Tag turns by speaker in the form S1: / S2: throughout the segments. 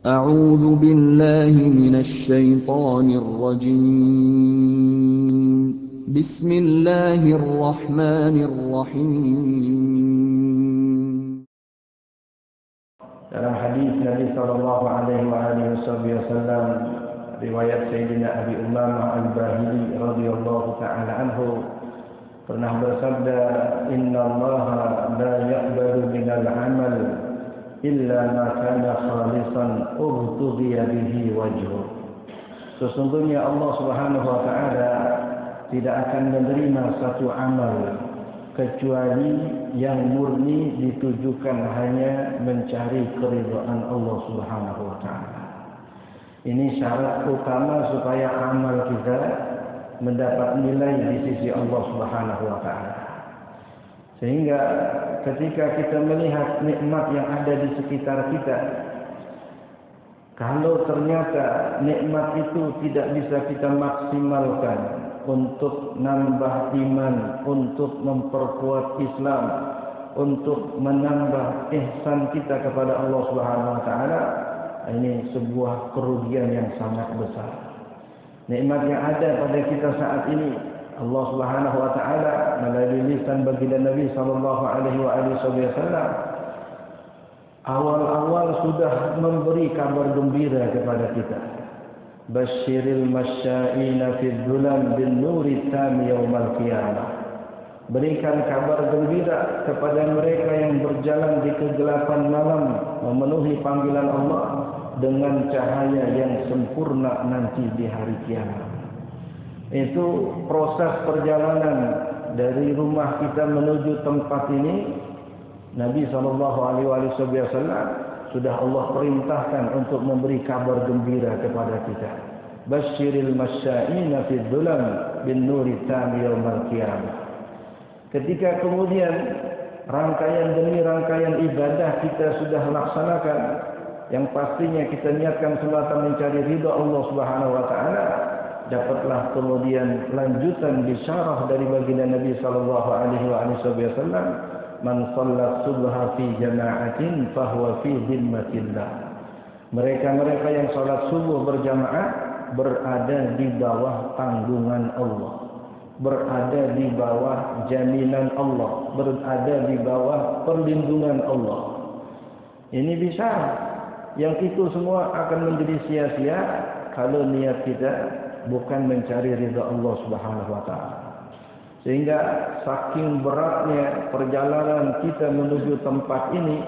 S1: أعوذ بالله من الشيطان الرجيم بسم الله الرحمن الرحيم.
S2: Dalam hadis Nabi sallallahu alaihi wasallam riwayat Sayyidina Abi Umamah Al-Bahili radhiyallahu ta'ala anhu pernah bersabda, "Inna Allaha la yaqbalu minal 'amal illa ma kana khalisan ubtughiya bihi wajhuh." Sesungguhnya Allah Subhanahu wa taala tidak akan menerima satu amal kecuali yang murni ditujukan hanya mencari keridhaan Allah Subhanahu wa taala. Ini syarat utama supaya amal kita mendapat nilai di sisi Allah Subhanahu wa taala. Sehingga ketika kita melihat nikmat yang ada di sekitar kita, kalau ternyata nikmat itu tidak bisa kita maksimalkan untuk nambah iman, untuk memperkuat Islam, untuk menambah ihsan kita kepada Allah Subhanahu wa taala, ini sebuah kerugian yang sangat besar. Nikmat yang ada pada kita saat ini, Allah Subhanahu wa taala melalui lisan baginda Nabi sallallahu alaihi wasallam awal-awal sudah memberi kabar gembira kepada kita. Basyiril masya'ina fid dhulam bin nuri tam yaumal qiyamah. Berikan kabar gembira kepada mereka yang berjalan di kegelapan malam memenuhi panggilan Allah dengan cahaya yang sempurna nanti di hari kiamat. Itu proses perjalanan dari rumah kita menuju tempat ini. Nabi sallallahu alaihi wasallam sudah Allah perintahkan untuk memberi kabar gembira kepada kita. Basyiril masya'ina fid dhulam bin nuri tam yaumal qiyamah. Ketika kemudian rangkaian demi rangkaian ibadah kita sudah laksanakan, yang pastinya kita niatkan semata mencari ridha Allah Subhanahu wa taala, dapatlah kemudian lanjutan bisyarah dari baginda Nabi sallallahu alaihi wasallam, man shallat subha fi jama'atin fahuwa fi dhimmatillah. Mereka-mereka yang salat subuh berjamaah berada di bawah tanggungan Allah, berada di bawah jaminan Allah, berada di bawah perlindungan Allah. Ini bisa, yang itu semua akan menjadi sia-sia kalau niat kita bukan mencari ridha Allah Subhanahu wa taala. Sehingga saking beratnya perjalanan kita menuju tempat ini,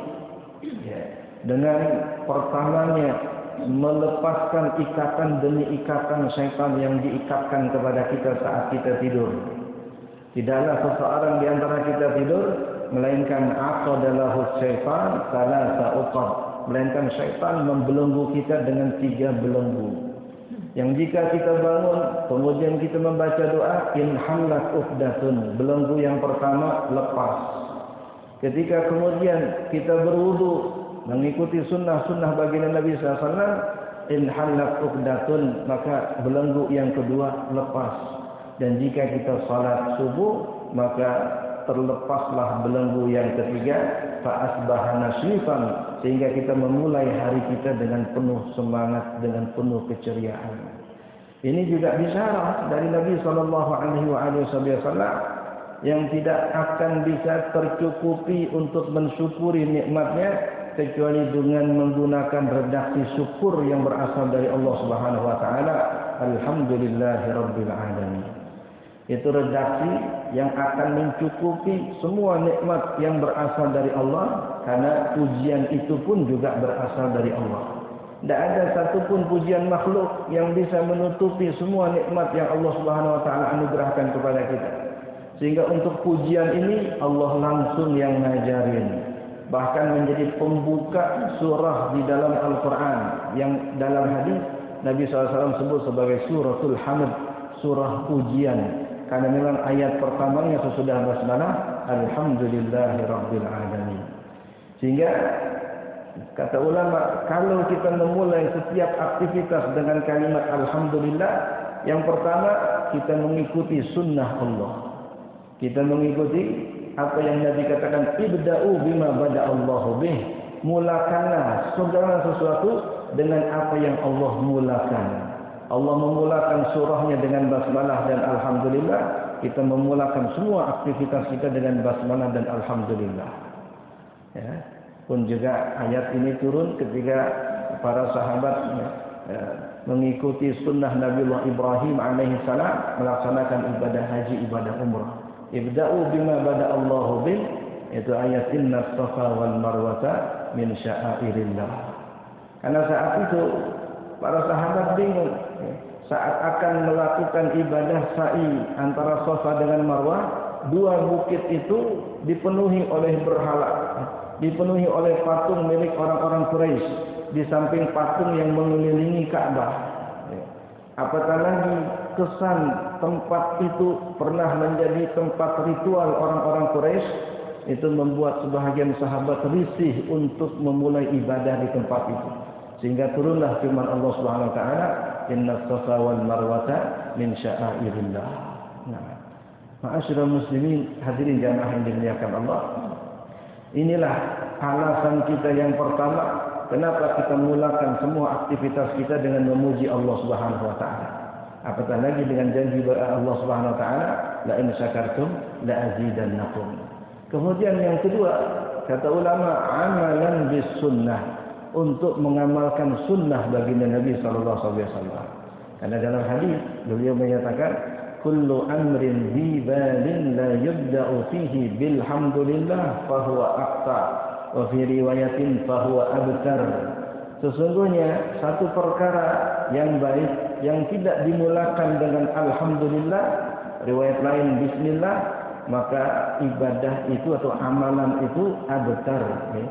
S2: dengan pertamanya melepaskan ikatan demi ikatan syaitan yang diikatkan kepada kita saat kita tidur. Tidaklah seseorang di antara kita tidur melainkan aqadalahu syaitan salasa uqad, melainkan syaitan membelenggu kita dengan 3 belenggu. Yang jika kita bangun, kemudian kita membaca doa, inhallat uqdatun, belenggu yang pertama lepas. Ketika kemudian kita berwudu, mengikuti sunnah-sunnah baginda Nabi SAW, inhallat uqdatun, maka belenggu yang kedua lepas. Dan jika kita salat subuh, maka terlepaslah belenggu yang ketiga, fa'asbaha nasyifan, sehingga kita memulai hari kita dengan penuh semangat, dengan penuh keceriaan. Ini juga bisyarah dari Nabi sallallahu alaihi wasallam yang tidak akan bisa tercukupi untuk mensyukuri nikmatnya kecuali dengan menggunakan redaksi syukur yang berasal dari Allah Subhanahu wa taala. Alhamdulillahirabbil alamin. Itu redaksi yang akan mencukupi semua nikmat yang berasal dari Allah, karena pujian itu pun juga berasal dari Allah. Tidak ada satupun pujian makhluk yang bisa menutupi semua nikmat yang Allah Subhanahu wa taala anugerahkan kepada kita. Sehingga untuk pujian ini Allah langsung yang ngajarin. Bahkan menjadi pembuka surah di dalam Al-Quran, yang dalam hadis Nabi SAW sebut sebagai suratul hamd, surah pujian. Karena memang ayat pertamanya sesudah basmalah, alhamdulillahirabbil alamin. Sehingga kata ulama, kalau kita memulai setiap aktivitas dengan kalimat alhamdulillah, yang pertama kita mengikuti sunnah Allah. Kita mengikuti apa yang Nabi katakan, ibda'u bima bada'allahu bih, mulakanlah segala sesuatu dengan apa yang Allah mulakan. Allah memulakan surahnya dengan basmalah dan alhamdulillah. Kita memulakan semua aktivitas kita dengan basmalah dan alhamdulillah. Ya. Pun juga ayat ini turun ketika para sahabat mengikuti sunnah Nabiullah Ibrahim alaihissalam melaksanakan ibadah haji, ibadah umrah. Ibda'u bima bada Allahu bih, itu ayat inna safa wal marwata min sya'airillah. Karena saat itu para sahabat bingung saat akan melakukan ibadah sa'i antara Safa dengan Marwah, dua bukit itu dipenuhi oleh berhala, dipenuhi oleh patung milik orang-orang Quraisy, di samping patung yang mengelilingi Ka'bah. Apatah lagi kesan tempat itu pernah menjadi tempat ritual orang-orang Quraisy, itu membuat sebahagian sahabat risih untuk memulai ibadah di tempat itu. Sehingga turunlah firman Allah Subhanahu wa taala, "Innas safa wal marwata min sya'airillah." Nah, ma'asyiral muslimin, hadirin jamaah yang dimuliakan Allah. Inilah alasan kita yang pertama kenapa kita mulakan semua aktivitas kita dengan memuji Allah Subhanahu wa taala. Apatah lagi dengan janji Allah Subhanahu wa taala, "La in syakartum la azidannakum." Kemudian yang kedua, kata ulama, amalan bis sunnah, untuk mengamalkan sunnah baginda Nabi sallallahu alaihi wasallam. Karena dalam hadis beliau menyatakan, "Kullu amrin bi balin la yubda'u fihi bilhamdulillah fa huwa aqta." Wa fi riwayatin fa huwa abtar. Sesungguhnya satu perkara yang baik yang tidak dimulakan dengan alhamdulillah, riwayat lain bismillah, maka ibadah itu atau amalan itu abtar, ya,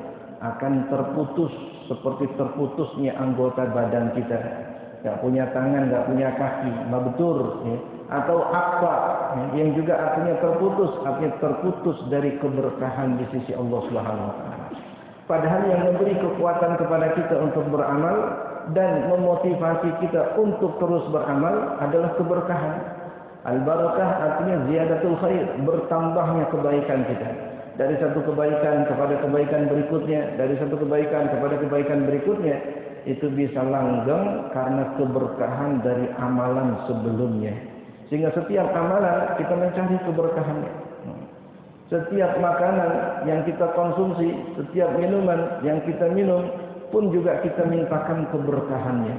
S2: akan terputus seperti terputusnya anggota badan kita. Enggak punya tangan, enggak punya kaki, mabtur, ya. Atau aksa, ya, yang juga artinya terputus dari keberkahan di sisi Allah Subhanahu wa taala. Padahal yang memberi kekuatan kepada kita untuk beramal dan memotivasi kita untuk terus beramal adalah keberkahan. Al-barakah artinya ziyadatul khair, bertambahnya kebaikan kita. Dari satu kebaikan kepada kebaikan berikutnya, dari satu kebaikan kepada kebaikan berikutnya, itu bisa langgeng karena keberkahan dari amalan sebelumnya. Sehingga setiap amalan kita mencari keberkahannya. Setiap makanan yang kita konsumsi, setiap minuman yang kita minum pun juga kita mintakan keberkahannya.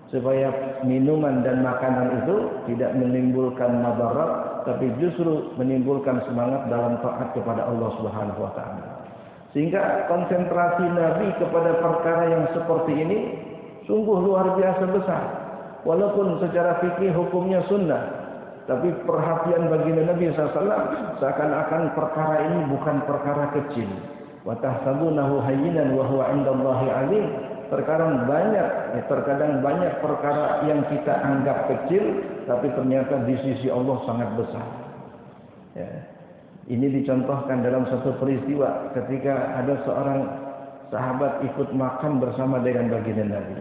S2: Supaya minuman dan makanan itu tidak menimbulkan madarat, tapi justru menimbulkan semangat dalam taat kepada Allah Subhanahu wa taala. Sehingga konsentrasi Nabi kepada perkara yang seperti ini sungguh luar biasa besar. Walaupun secara fikih hukumnya sunnah, tapi perhatian baginda Nabi SAW seakan-akan perkara ini bukan perkara kecil. Wa tahsabunahu hayyinan wa huwa 'indallahi 'azim. Terkadang banyak perkara yang kita anggap kecil, tapi ternyata di sisi Allah sangat besar. Ya. Ini dicontohkan dalam satu peristiwa ketika ada seorang sahabat ikut makan bersama dengan baginda Nabi.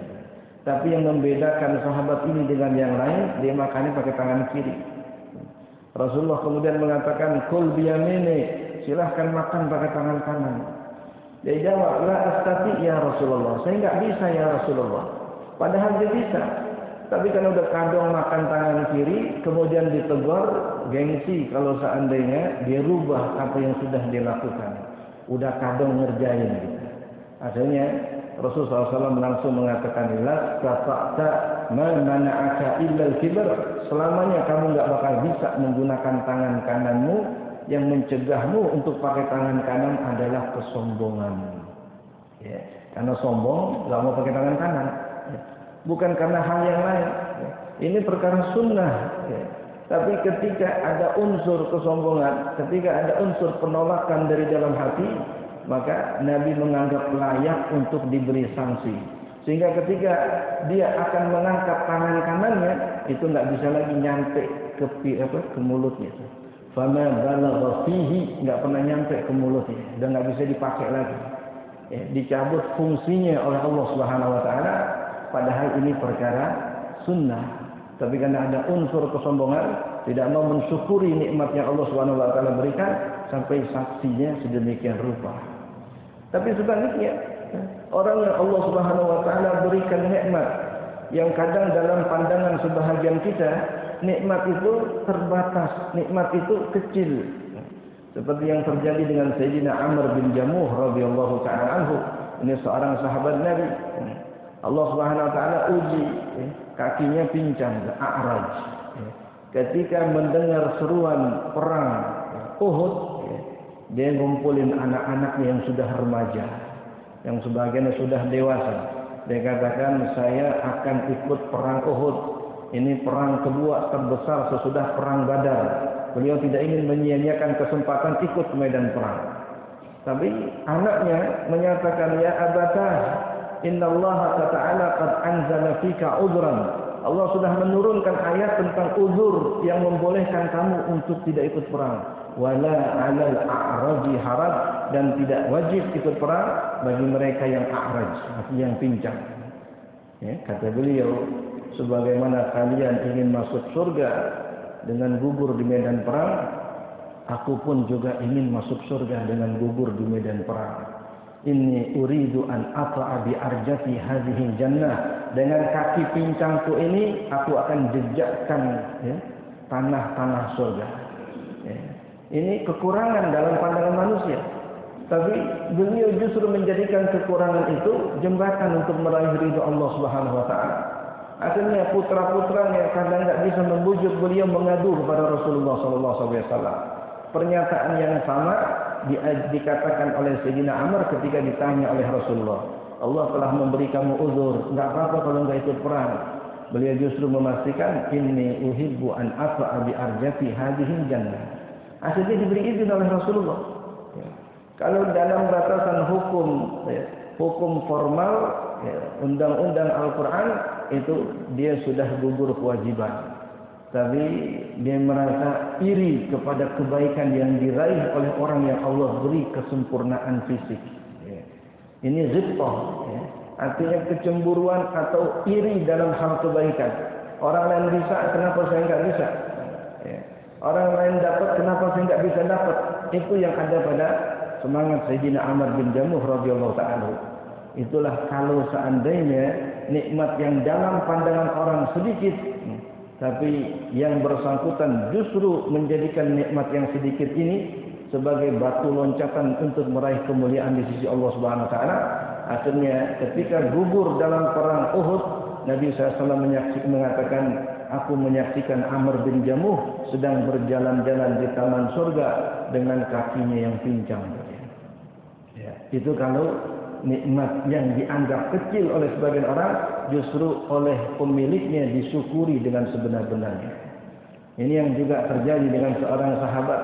S2: Tapi yang membedakan sahabat ini dengan yang lain, dia makannya pakai tangan kiri. Rasulullah kemudian mengatakan, "Kul biyamini," silahkan makan pakai tangan kanan. Dia jawab, "La astati ya Rasulullah." Saya enggak bisa ya Rasulullah. Padahal dia bisa. Tapi kalau udah kadang makan tangan kiri, kemudian ditegur, gengsi kalau seandainya dia rubah apa yang sudah dilakukan. Udah kadang ngerjain gitu. Akhirnya Rasulullah SAW langsung mengatakan, "La tata'ta ma mana'aka illa al-kibr." Selamanya kamu enggak bakal bisa menggunakan tangan kananmu. Yang mencegahmu untuk pakai tangan kanan adalah kesombongan. Ya, karena sombong, nggak mau pakai tangan kanan. Ya, bukan karena hal yang lain. Ya, ini perkara sunnah. Ya. Tapi ketika ada unsur kesombongan, ketika ada unsur penolakan dari dalam hati, maka Nabi menganggap layak untuk diberi sanksi. Sehingga ketika dia akan mengangkat tangan kanannya, itu nggak bisa lagi nyampe ke mulutnya. Fama balagha fihi, enggak pernah nyampe ke mulutnya dan enggak bisa dipakai lagi. Ya, dicabut fungsinya oleh Allah Subhanahu wa taala, padahal ini perkara sunnah. Tapi karena ada unsur kesombongan, tidak mau mensyukuri nikmat yang Allah Subhanahu wa taala berikan sampai saksinya sedemikian rupa. Tapi sebaliknya, Orang yang Allah Subhanahu wa taala berikan nikmat yang kadang dalam pandangan sebahagian kita nikmat itu terbatas, nikmat itu kecil. Seperti yang terjadi dengan Sayyidina Amr bin Jamuh radhiyallahu taala anhu. Ini seorang sahabat Nabi. Allah Subhanahu wa taala uji, kakinya pincang, a'raj. Ketika mendengar seruan perang Uhud, dia ngumpulin anak-anaknya yang sudah remaja, yang sebagian sudah dewasa. Dia katakan, saya akan ikut perang Uhud. Ini perang kedua terbesar sesudah perang Badar. Beliau tidak ingin menyia-nyiakan kesempatan ikut ke medan perang. Tapi anaknya menyatakan, ya Abatah, innallaha ta'ala qad anzala fika udran. Allah sudah menurunkan ayat tentang uzur yang membolehkan kamu untuk tidak ikut perang. Wala 'alal a'raji haraj, dan tidak wajib ikut perang bagi mereka yang a'raj, yang pincang. Ya, kata beliau, sebagaimana kalian ingin masuk surga dengan gugur di medan perang, aku pun juga ingin masuk surga dengan gugur di medan perang. Inni uridu an ata'a bi arjati hadhihi jannah. Dengan kaki pincangku ini aku akan jejakkan tanah-tanah surga. Ini kekurangan dalam pandangan manusia. Tapi beliau justru menjadikan kekurangan itu jembatan untuk meraih ridha Allah Subhanahu wa taala. Akhirnya putra-putranya kadang tidak bisa membujuk beliau mengadu kepada Rasulullah sallallahu alaihi wasallam. Pernyataan yang sama dikatakan oleh Sayyidina Amr ketika ditanya oleh Rasulullah. Allah telah memberi kamu uzur, enggak apa-apa kalau enggak ikut perang. Beliau justru memastikan, inni uhibbu an afa'a bi arjati hadhihi jannah. Akhirnya diberi izin oleh Rasulullah. Kalau dalam batasan hukum formal, undang-undang Al-Quran, itu dia sudah gugur kewajiban. Tapi dia merasa iri kepada kebaikan yang diraih oleh orang yang Allah beri kesempurnaan fisik. Ini ghibtah, artinya kecemburuan atau iri dalam hal kebaikan. Orang lain bisa, kenapa saya enggak bisa? Orang lain dapat, kenapa saya enggak bisa dapat? Itu yang ada pada semangat Sayyidina Amr bin Jamuh radhiyallahu ta'ala. Itulah kalau seandainya nikmat yang dalam pandangan orang sedikit, tapi yang bersangkutan justru menjadikan nikmat yang sedikit ini sebagai batu loncatan untuk meraih kemuliaan di sisi Allah Subhanahu wa taala. Akhirnya ketika gugur dalam perang Uhud, Nabi SAW mengatakan, aku menyaksikan Amr bin Jamuh sedang berjalan-jalan di taman surga dengan kakinya yang pincang. Ya, itu kalau nikmat yang dianggap kecil oleh sebagian orang justru oleh pemiliknya disyukuri dengan sebenar-benarnya. Ini yang juga terjadi dengan seorang sahabat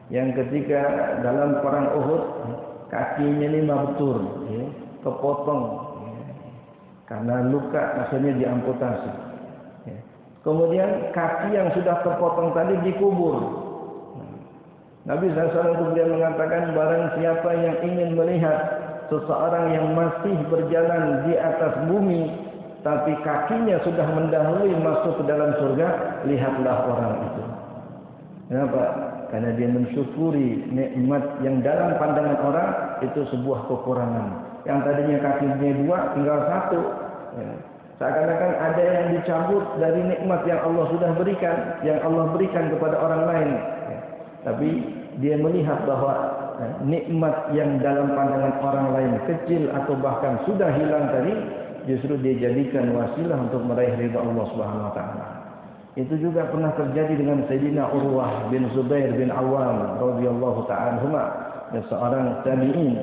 S2: yang ketika dalam perang Uhud kakinya ini mabtur, kepotong karena luka, akhirnya diamputasi. Kemudian kaki yang sudah terpotong tadi dikubur. Nabi SAW kemudian mengatakan, barang siapa yang ingin melihat seseorang yang masih berjalan di atas bumi tapi kakinya sudah mendahului masuk ke dalam surga, lihatlah orang itu. Kenapa? Karena dia mensyukuri nikmat yang dalam pandangan orang itu sebuah kekurangan. Yang tadinya kakinya dua, tinggal satu. Seakan-akan ada yang dicabut dari nikmat yang Allah sudah berikan, yang Allah berikan kepada orang lain. Tapi dia melihat bahwa nikmat yang dalam pandangan orang lain kecil atau bahkan sudah hilang tadi, justru dia jadikan wasilah untuk meraih ridha Allah Subhanahu wa taala. Itu juga pernah terjadi dengan Sayyidina Urwah bin Zubair bin Awam radhiyallahu ta'ala anhuma, seorang tabi'in,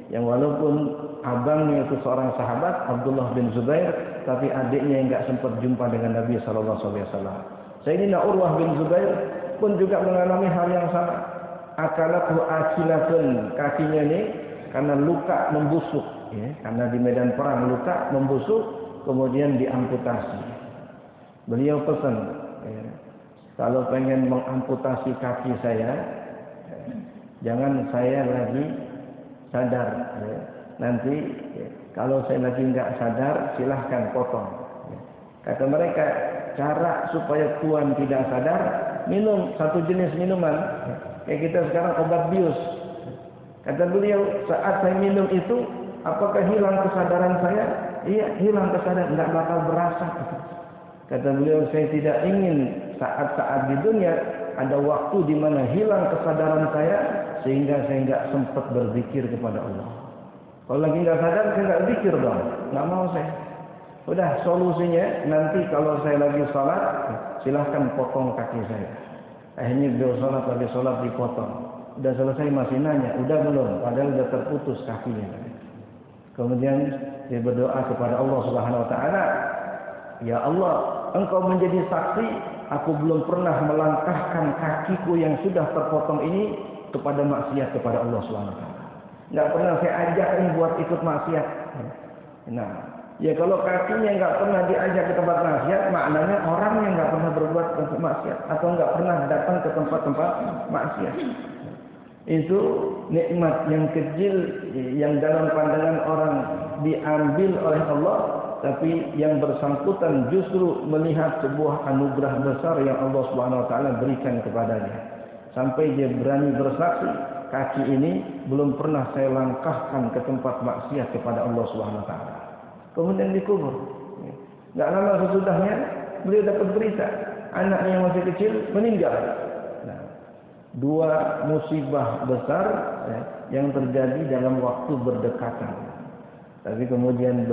S2: yang walaupun abangnya itu seorang sahabat Abdullah bin Zubair, tapi adiknya enggak sempat jumpa dengan Nabi sallallahu alaihi wasallam. Sayyidina Urwah bin Zubair pun juga mengalami hal yang sama. Akalatu akilatun, kakinya ini karena luka membusuk, karena di medan perang luka membusuk, kemudian diamputasi. Beliau pesan, kalau pengen mengamputasi kaki saya, jangan saya lagi sadar. Nanti kalau saya lagi enggak sadar, silahkan potong. Kata mereka, cara supaya tuan tidak sadar, minum satu jenis minuman. Kayak kita sekarang obat bius. Kata beliau, saat saya minum itu, apakah hilang kesadaran saya? Iya, hilang kesadaran, enggak bakal berasa. Kata beliau, saya tidak ingin saat-saat di dunia ada waktu di mana hilang kesadaran saya sehingga saya enggak sempat berzikir kepada Allah. Kalau lagi enggak sadar, saya enggak zikir dong. Enggak mau saya. Udah, solusinya nanti kalau saya lagi sholat, silahkan potong kaki saya. Akhirnya beliau sholat dipotong. Udah selesai masih nanya, udah belum? Padahal udah terputus kakinya. Kemudian dia berdoa kepada Allah Subhanahu Wa Taala, ya Allah, Engkau menjadi saksi, aku belum pernah melangkahkan kakiku yang sudah terpotong ini kepada maksiat kepada Allah Subhanahu Wa Taala. Nggak pernah saya ajak ini buat ikut maksiat. Nah, ya kalau kakinya nggak pernah diajak ke tempat maksiat, maknanya orangnya nggak pernah berbuat untuk maksiat atau nggak pernah datang ke tempat-tempat maksiat. Itu nikmat yang kecil yang dalam pandangan orang diambil oleh Allah, tapi yang bersangkutan justru melihat sebuah anugerah besar yang Allah Subhanahu Wa Taala berikan kepadanya, sampai dia berani bersaksi, kaki ini belum pernah saya langkahkan ke tempat maksiat kepada Allah Subhanahu Wa Taala. Kemudian dikubur. Enggak lama sesudahnya beliau dapat berita, anaknya yang masih kecil meninggal. Nah, dua musibah besar yang terjadi dalam waktu berdekatan. Tapi kemudian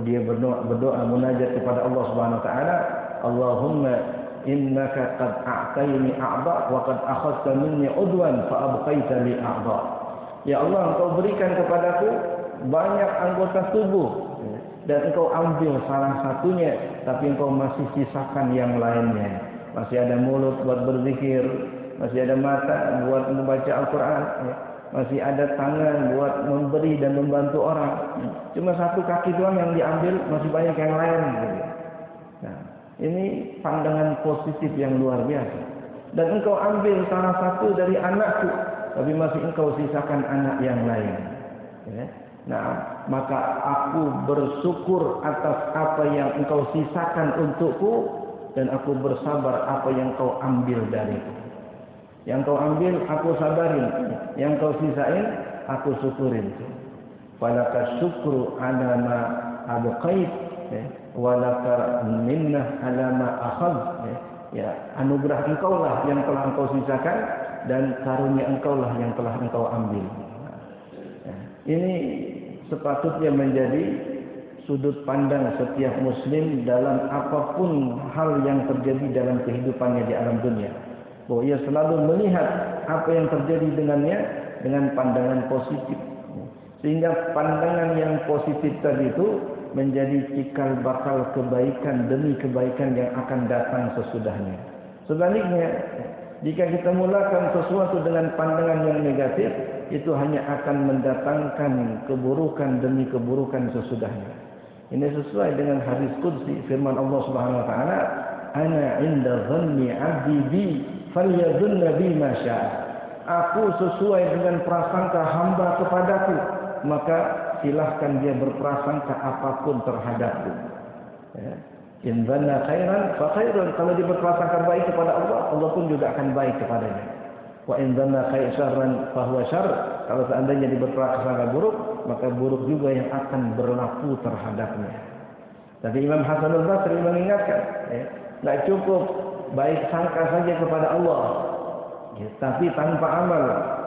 S2: dia berdoa munajat kepada Allah Subhanahu Wa Taala, Allahumma innaka qad a'tayni a'dha wa qad akhadta minni udwan fa abqaita li a'dha. Ya Allah, Engkau berikan kepadaku banyak anggota tubuh dan Engkau ambil salah satunya, tapi Engkau masih sisakan yang lainnya. Masih ada mulut buat berzikir, masih ada mata buat membaca Al-Quran, masih ada tangan buat memberi dan membantu orang. Cuma satu kaki doang yang diambil, masih banyak yang lain. Nah, ini pandangan positif yang luar biasa. Dan Engkau ambil salah satu dari anakku, tapi masih Engkau sisakan anak yang lain. Ya. Nah, maka aku bersyukur atas apa yang Engkau sisakan untukku, dan aku bersabar apa yang Engkau ambil dariku. Yang Engkau ambil, aku sabarin. Yang Engkau sisain, aku syukurin. Falaka syukru ala ma abqait, walaka minnah ala ma akhad. Ya, anugerah Engkau lah yang telah Engkau sisakan, dan karunia Engkau lah yang telah Engkau ambil. Ini sepatutnya menjadi sudut pandang setiap muslim dalam apapun hal yang terjadi dalam kehidupannya di alam dunia. Bahwa ia selalu melihat apa yang terjadi dengannya dengan pandangan positif. Sehingga pandangan yang positif tadi itu menjadi cikal bakal kebaikan demi kebaikan yang akan datang sesudahnya. Sebaliknya, jika kita mulakan sesuatu dengan pandangan yang negatif, itu hanya akan mendatangkan keburukan demi keburukan sesudahnya. Ini sesuai dengan hadis qudsi firman Allah Subhanahu Wa Taala, "Ana 'inda dhanni 'abdi bi falyadhunna bi ma syaa." Aku sesuai dengan prasangka hamba kepadaku, maka silahkan dia berprasangka apapun terhadapku. Ya. In dhanna khairan fa khairun. Kalau dia berprasangka baik kepada Allah, Allah pun juga akan baik kepadanya. Wa in dhanna syarran fa huwa syarr. Kalau seandainya dia berprasangka buruk, maka buruk juga yang akan berlaku terhadapnya. Tadi Imam Hasan al-Basri mengingatkan, tidak cukup baik sangka saja kepada Allah, tapi tanpa amal.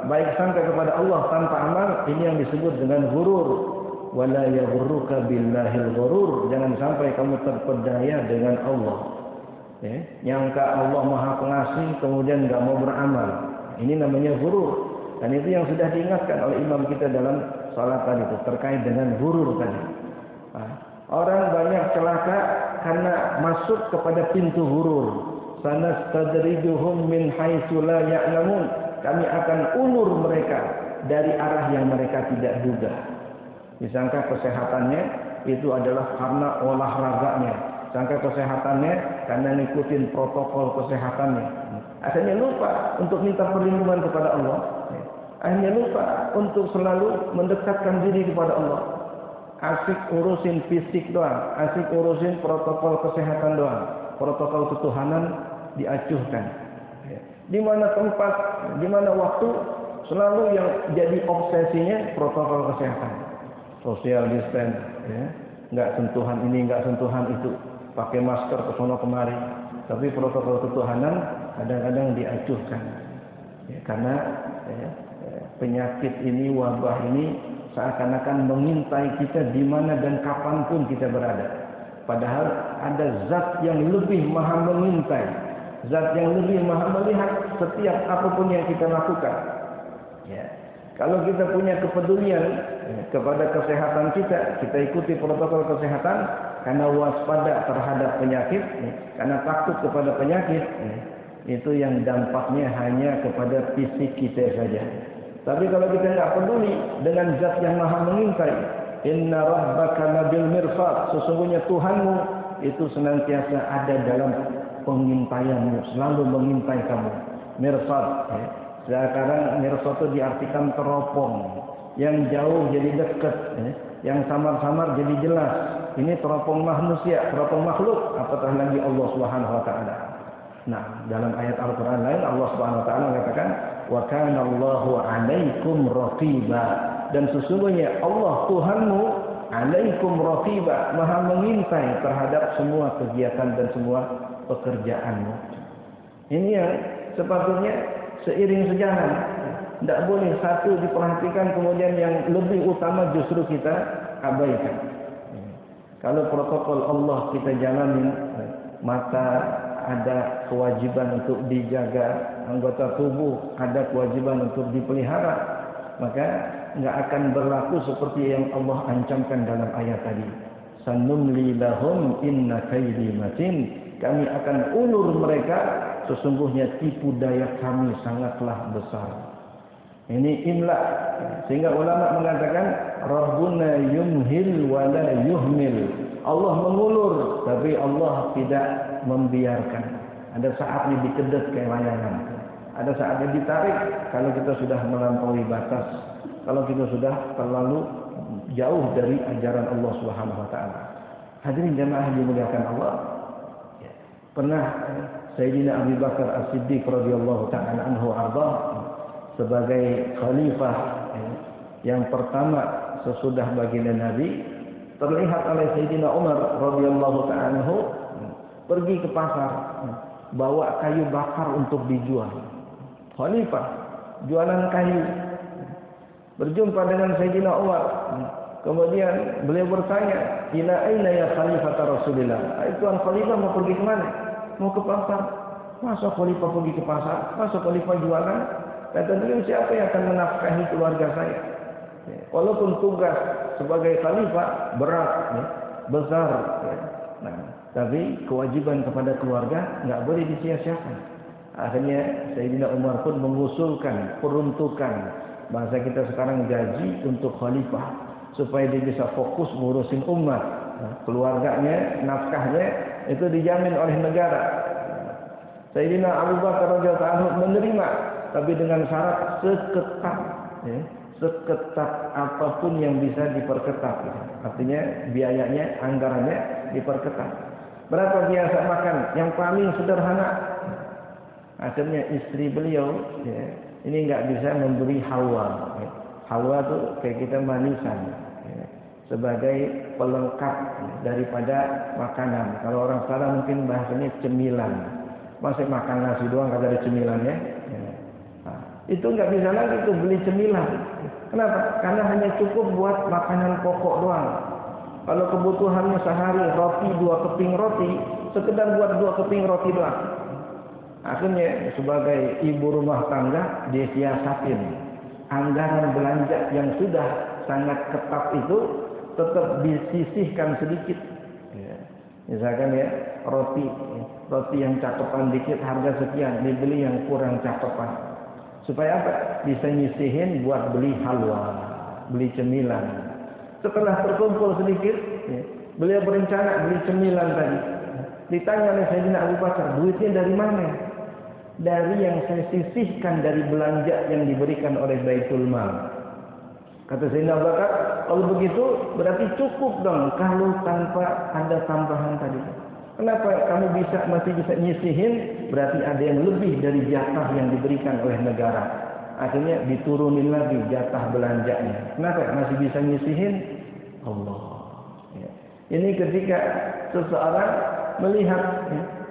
S2: Baik sangka kepada Allah tanpa amal, ini yang disebut dengan ghurur. Wala yaghurruka billahil ghurur. Jangan sampai kamu terpedaya dengan Allah. Nyangka Allah Maha Pengasih kemudian enggak mau beramal. Ini namanya ghurur. Dan itu yang sudah diingatkan oleh imam kita dalam salat tadi itu terkait dengan ghurur tadi. Orang banyak celaka karena masuk kepada pintu ghurur. Sanastadrijuhum min haitsu la ya'lamun. Kami akan ulur mereka dari arah yang mereka tidak duga. Disangka kesehatannya itu adalah karena olahraganya, sangka kesehatannya karena ngikutin protokol kesehatannya. Akhirnya lupa untuk minta perlindungan kepada Allah. Akhirnya lupa untuk selalu mendekatkan diri kepada Allah. Asik urusin fisik doang, asik urusin protokol kesehatan doang, protokol ketuhanan diacuhkan. Di mana tempat, di mana waktu Selalu yang jadi obsesinya protokol kesehatan, social distance, ya. Nggak sentuhan ini, nggak sentuhan itu, pakai masker ke sono kemari. Tapi protokol ketuhanan kadang-kadang diacuhkan, ya, karena penyakit ini, wabah ini seakan-akan mengintai kita di mana dan kapanpun kita berada. Padahal ada zat yang lebih maha mengintai, zat yang lebih maha melihat setiap apapun yang kita lakukan. Ya. Kalau kita punya kepedulian kepada kesehatan kita, kita ikuti protokol kesehatan karena waspada terhadap penyakit, karena takut kepada penyakit, itu yang dampaknya hanya kepada fisik kita saja. Tapi kalau kita tidak peduli dengan zat yang maha mengintai, inna rabbaka labil mirsad, sesungguhnya Tuhanmu itu senantiasa ada dalam pengintaianmu, selalu mengintai kamu. Mirsad, ya. Sekarang mirsad itu diartikan teropong, yang jauh jadi dekat, ya. Yang samar-samar jadi jelas. Ini teropong manusia, teropong makhluk, apatah lagi Allah Subhanahu wa taala. Nah, dalam ayat Al-Qur'an lain Allah Subhanahu wa taala mengatakan wa kana Allahu 'alaikum raqiba, dan sesungguhnya Allah Tuhanmu 'alaikum raqiba, maha mengintai terhadap semua kegiatan dan semua pekerjaanmu. Ini yang sepatutnya seiring sejalan. Tidak boleh satu diperhatikan kemudian yang lebih utama justru kita abaikan. Kalau protokol Allah kita jalani, mata ada kewajiban untuk dijaga, anggota tubuh ada kewajiban untuk dipelihara, maka enggak akan berlaku seperti yang Allah ancamkan dalam ayat tadi. Sanumli lahum inna kaidi matin, kami akan ulur mereka, sesungguhnya tipu daya kami sangatlah besar. Ini imla, sehingga ulama mengatakan Rabbuna yumhil wa la yuhmil. Allah mengulur tapi Allah tidak membiarkan. Ada saatnya dikedet kayak layangan, ada saatnya ditarik kalau kita sudah melampaui batas, kalau kita sudah terlalu jauh dari ajaran Allah Subhanahu wa taala. Hadirin jamaah yang dimuliakan Allah, pernah Sayyidina Abu Bakar As-Siddiq radhiyallahu taala anhu arda sebagai khalifah yang pertama sesudah baginda Nabi, terlihat oleh Sayyidina Umar radhiyallahu taala anhu pergi ke pasar bawa kayu bakar untuk dijual. Khalifah jualan kayu, berjumpa dengan Sayyidina Umar, kemudian beliau bertanya, ila aina ya khalifata Rasulillah, tuan khalifah mau pergi ke mana? Mau ke pasar. Masa khalifah pergi ke pasar? Masa khalifah jualan? Kata beliau, siapa yang akan menafkahi keluarga saya? Walaupun tugas sebagai khalifah berat, besar, nah, tapi kewajiban kepada keluarga nggak boleh disia-siakan. Akhirnya Sayyidina Umar pun mengusulkan peruntukan, bahasa kita sekarang gaji untuk khalifah, supaya dia bisa fokus ngurusin umat, keluarganya, nafkahnya itu dijamin oleh negara. Sayyidina Abu Bakar radhiyallahu anhu menerima, tapi dengan syarat seketat, seketat apapun yang bisa diperketat. Artinya biayanya, anggarannya diperketat. Berapa biasa makan? Yang paling sederhana. Akhirnya istri beliau ini nggak bisa memberi halwa. Halwa itu kayak kita manisan, sebagai pelengkap daripada makanan. Kalau orang sekarang mungkin bahasanya cemilan. Masih makan nasi doang kagak ada cemilannya. Nah, itu nggak bisa lagi tuh beli cemilan. Kenapa? Karena hanya cukup buat makanan pokok doang. Kalau kebutuhannya sehari roti 2 keping roti, sekedar buat 2 keping roti doang. Akhirnya sebagai ibu rumah tangga dia siasatin anggaran belanja yang sudah sangat ketat itu tetap disisihkan sedikit. Misalkan roti yang cakepan dikit harga sekian, dibeli yang kurang cakepan. Supaya apa? Bisa nyisihin buat beli halwa, beli cemilan. Setelah terkumpul sedikit, beliau berencana beli cemilan tadi. Ditanya oleh Sayyidina Abu Bakar, duitnya dari mana? Dari yang saya sisihkan dari belanja yang diberikan oleh Baitul Mal. Kata Sayyidina Abu Bakar, kalau begitu berarti cukup dong kalau tanpa ada tambahan tadi. Kenapa kamu masih bisa nyisihin? Berarti ada yang lebih dari jatah yang diberikan oleh negara. akhirnya diturunin lagi jatah belanjanya. Kenapa? Masih bisa nyisihin Allah. Ya. Ini ketika seseorang melihat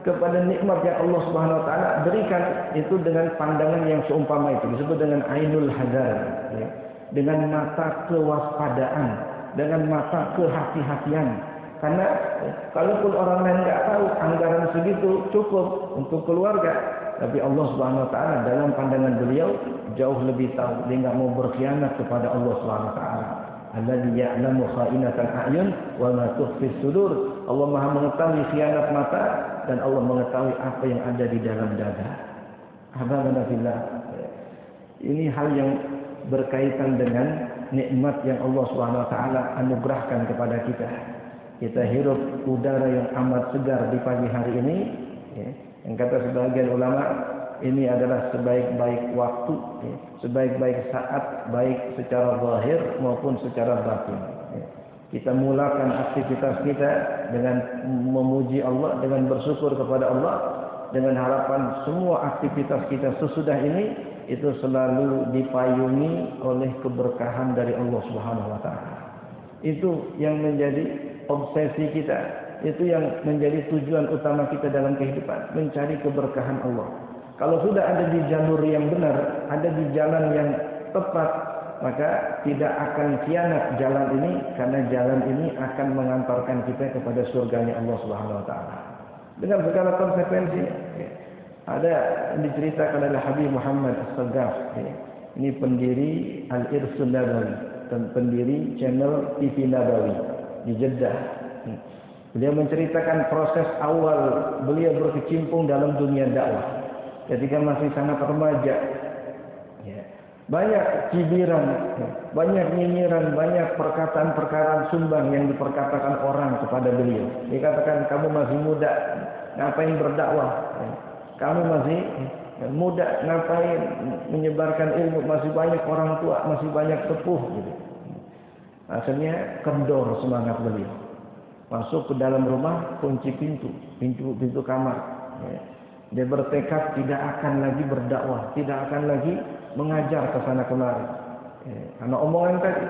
S2: kepada nikmat yang Allah Subhanahu wa taala berikan itu dengan pandangan yang seumpama itu, disebut dengan ainul hadar, ya. Dengan mata kewaspadaan, dengan mata kehati-hatian. Karena kalaupun orang lain nggak tahu anggaran segitu cukup untuk keluarga, tapi Allah Subhanahu wa taala dalam pandangan beliau jauh lebih tahu. Dia nggak mau berkhianat kepada Allah Subhanahu wa taala. Alladzi ya'lamu kha'inatal a'yun wa ma tukhfis sudur. Allah Maha mengetahui khianat mata dan Allah mengetahui apa yang ada di dalam dada. Ahbabana fillah. Ini hal yang berkaitan dengan nikmat yang Allah Subhanahu wa taala anugerahkan kepada kita. Kita hirup udara yang amat segar di pagi hari ini, ya. Yang kata sebagian ulama, ini adalah sebaik-baik waktu, ya. Sebaik-baik saat, baik secara zahir maupun secara batin. Ya. Kita mulakan aktivitas kita dengan memuji Allah, dengan bersyukur kepada Allah, dengan harapan semua aktivitas kita sesudah ini itu selalu dipayungi oleh keberkahan dari Allah Subhanahu wa taala. Itu yang menjadi obsesi kita, itu yang menjadi tujuan utama kita dalam kehidupan, mencari keberkahan Allah. Kalau sudah ada di jalur yang benar, ada di jalan yang tepat, maka tidak akan khianat jalan ini, karena jalan ini akan mengantarkan kita kepada surganya Allah Subhanahu wa taala. Dengan segala konsekuensinya. Ada yang diceritakan oleh Habib Muhammad As-Saggaf. Ini pendiri Al-Irsun Nabawi dan pendiri channel TV Nabawi di Jeddah. Beliau menceritakan proses awal beliau berkecimpung dalam dunia dakwah ketika masih sangat remaja. Banyak cibiran, banyak nyinyiran, banyak perkataan-perkataan sumbang yang diperkatakan orang kepada beliau. Dikatakan, kamu masih muda, ngapain berdakwah? Kamu masih muda, ngapain menyebarkan ilmu? Masih banyak orang tua, masih banyak sepuh. Gitu. Akhirnya kendor semangat beliau. Masuk ke dalam rumah, kunci pintu kamar. Dia bertekad tidak akan lagi berdakwah, tidak akan lagi mengajar ke sana kemari. Karena omongan tadi.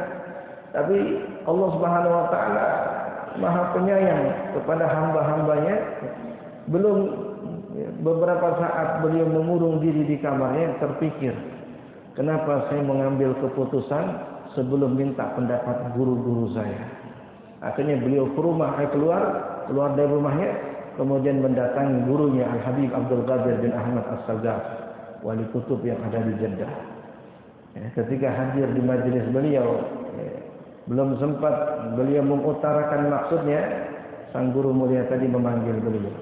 S2: Tapi Allah Subhanahu wa taala Maha penyayang kepada hamba-hambanya. Belum beberapa saat beliau mengurung diri di kamarnya, terpikir, kenapa saya mengambil keputusan sebelum minta pendapat guru-guru saya. Akhirnya beliau keluar dari rumahnya, kemudian mendatangi gurunya Al-Habib Abdul Qadir bin Ahmad As-Saggaf, wali kutub yang ada di Jeddah. Ketika hadir di majelis beliau, belum sempat beliau mengutarakan maksudnya, sang guru mulia tadi memanggil beliau.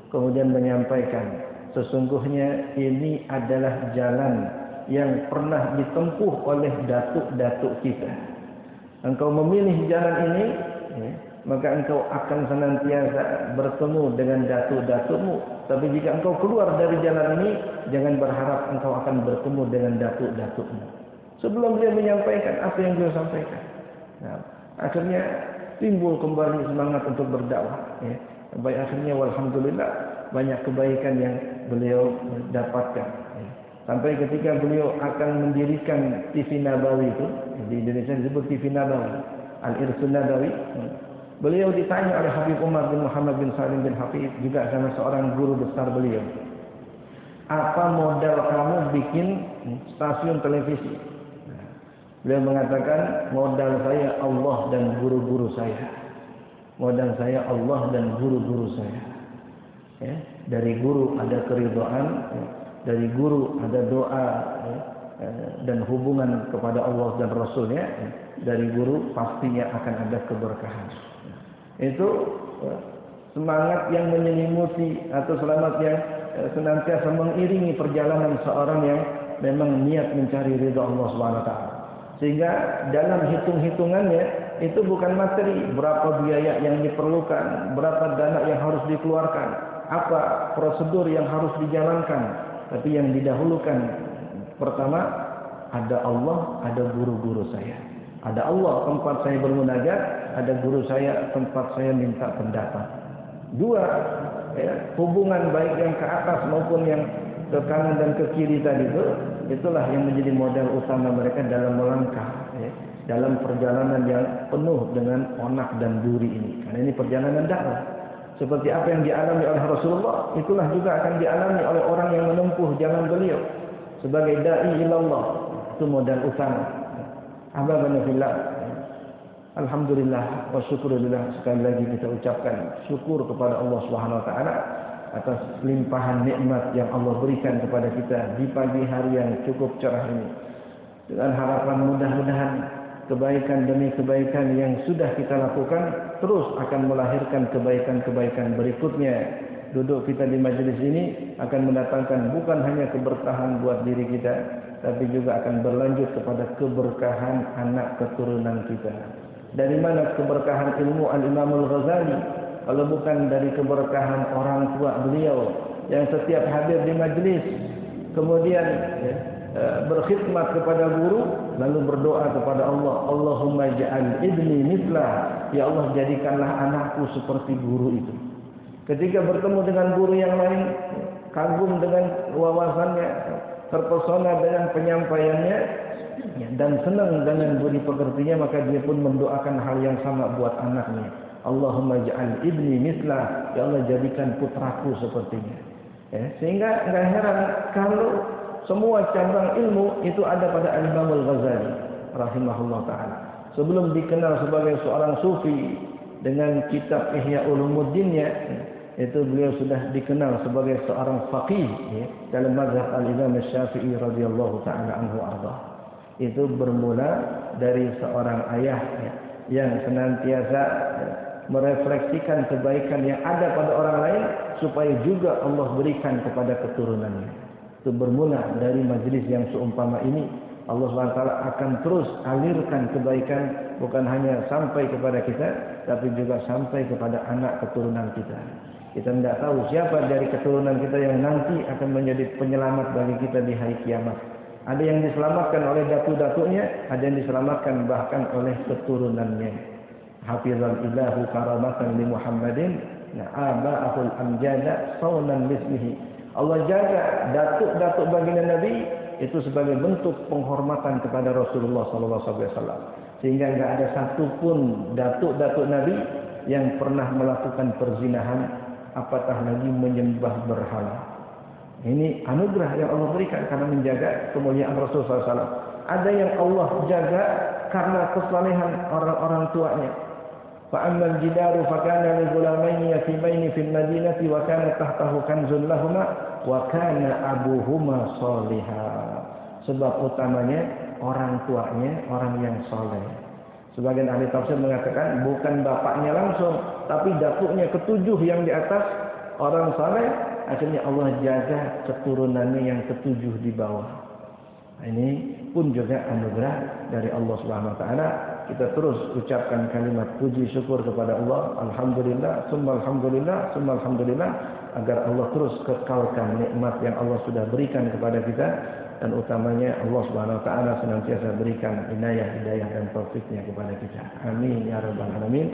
S2: Kemudian menyampaikan, sesungguhnya ini adalah jalan yang pernah ditempuh oleh datuk-datuk kita. Engkau memilih jalan ini, maka engkau akan senantiasa bertemu dengan datuk-datukmu. Tapi jika engkau keluar dari jalan ini, jangan berharap engkau akan bertemu dengan datuk-datukmu. Sebelum dia menyampaikan apa yang beliau sampaikan, akhirnya timbul kembali semangat untuk berdakwah. Baik, akhirnya walhamdulillah banyak kebaikan yang beliau dapatkan. Sampai ketika beliau akan mendirikan TV Nabawi itu, di Indonesia disebut TV Nabawi, Al-Irsun Nabawi. Beliau ditanya oleh Habib Umar bin Muhammad bin Salim bin Hafid, juga sama seorang guru besar beliau. Apa modal kamu bikin stasiun televisi? Beliau mengatakan, modal saya Allah dan guru-guru saya. Modal saya Allah dan guru-guru saya. Dari guru ada keridhaan, dari guru ada doa dan hubungan kepada Allah dan Rasulnya. Dari guru pastinya akan ada keberkahan. Itu semangat yang menyelimuti atau selamat yang senantiasa mengiringi perjalanan seorang yang memang niat mencari ridha Allah Subhanahu wa taala. Sehingga dalam hitung-hitungannya itu bukan materi, berapa biaya yang diperlukan, berapa dana yang harus dikeluarkan, apa prosedur yang harus dijalankan. Tapi yang didahulukan pertama, ada Allah, ada guru-guru saya. Ada Allah tempat saya bermunajat, ada guru saya tempat saya minta pendapat. Dua, hubungan baik yang ke atas maupun yang ke kanan dan ke kiri tadi itu itulah yang menjadi modal utama mereka dalam melangkah, ya, dalam perjalanan yang penuh dengan onak dan duri ini. Karena ini perjalanan dakwah. Seperti apa yang dialami oleh Rasulullah, itulah juga akan dialami oleh orang yang menempuh jalan beliau sebagai dai ilallah. Itu modal utama. Ahbabana fillah. Alhamdulillah wa syukurillah, sekali lagi kita ucapkan syukur kepada Allah Subhanahu wa taala atas limpahan nikmat yang Allah berikan kepada kita di pagi hari yang cukup cerah ini. Dengan harapan mudah-mudahan kebaikan demi kebaikan yang sudah kita lakukan terus akan melahirkan kebaikan-kebaikan berikutnya. Duduk kita di majelis ini akan mendatangkan bukan hanya keberkahan buat diri kita, tapi juga akan berlanjut kepada keberkahan anak keturunan kita. Dari mana keberkahan ilmu Al-Imam Al-Ghazali kalau bukan dari keberkahan orang tua beliau yang setiap hadir di majlis kemudian berkhidmat kepada guru lalu berdoa kepada Allah, Allahumma ja'al ibni mithlah, ya Allah jadikanlah anakku seperti guru itu. Ketika bertemu dengan guru yang lain, kagum dengan wawasannya, terpesona dengan penyampaiannya, dan senang dengan budi pekertinya, maka dia pun mendoakan hal yang sama buat anaknya. Allahumma ja'al ibni mithlah, ya Allah jadikan putraku sepertinya. Sehingga enggak heran kalau semua cabang ilmu itu ada pada Al-Imam Al-Ghazali rahimahullah ta'ala. Sebelum dikenal sebagai seorang sufi dengan kitab Ihya Ulumuddinnya, itu beliau sudah dikenal sebagai seorang faqih dalam mazhab Al-Imam Syafi'i radhiyallahu ta'ala anhu arda. Itu bermula dari seorang ayah yang senantiasa merefleksikan kebaikan yang ada pada orang lain supaya juga Allah berikan kepada keturunannya. Itu bermula dari majlis yang seumpama ini. Allah SWT akan terus alirkan kebaikan bukan hanya sampai kepada kita, tapi juga sampai kepada anak keturunan kita. Kita tidak tahu siapa dari keturunan kita yang nanti akan menjadi penyelamat bagi kita di hari kiamat. Ada yang diselamatkan oleh datu-datunya, ada yang diselamatkan bahkan oleh keturunannya. Hafizal ilahu karamatan li Muhammadin aba'ahul amjada saunan mislihi. Allah jaga datuk-datuk baginda Nabi itu sebagai bentuk penghormatan kepada Rasulullah SAW. Sehingga enggak ada satupun datuk-datuk Nabi yang pernah melakukan perzinahan, apatah lagi menyembah berhala. Ini anugerah yang Allah berikan karena menjaga kemuliaan Rasulullah SAW. Ada yang Allah jaga karena kesalehan orang-orang tuanya. Fa'ammal jidaru fakana li ghulamaini yatimaini fil madinati wa kana tahtahu kanzun lahumā wa kana abuhuma shalihan. Sebab utamanya orang tuanya orang yang saleh. Sebagian ahli tafsir mengatakan bukan bapaknya langsung, tapi datuknya ketujuh yang di atas orang saleh, akhirnya Allah jaga keturunannya yang ketujuh di bawah. Ini pun juga anugerah dari Allah Subhanahu wa taala. Kita terus ucapkan kalimat puji syukur kepada Allah, alhamdulillah, summa alhamdulillah, summa alhamdulillah, agar Allah terus kekalkan nikmat yang Allah sudah berikan kepada kita, dan utamanya Allah Subhanahu wa taala senantiasa berikan hidayah dan taufiknya kepada kita. Amin ya rabbal alamin.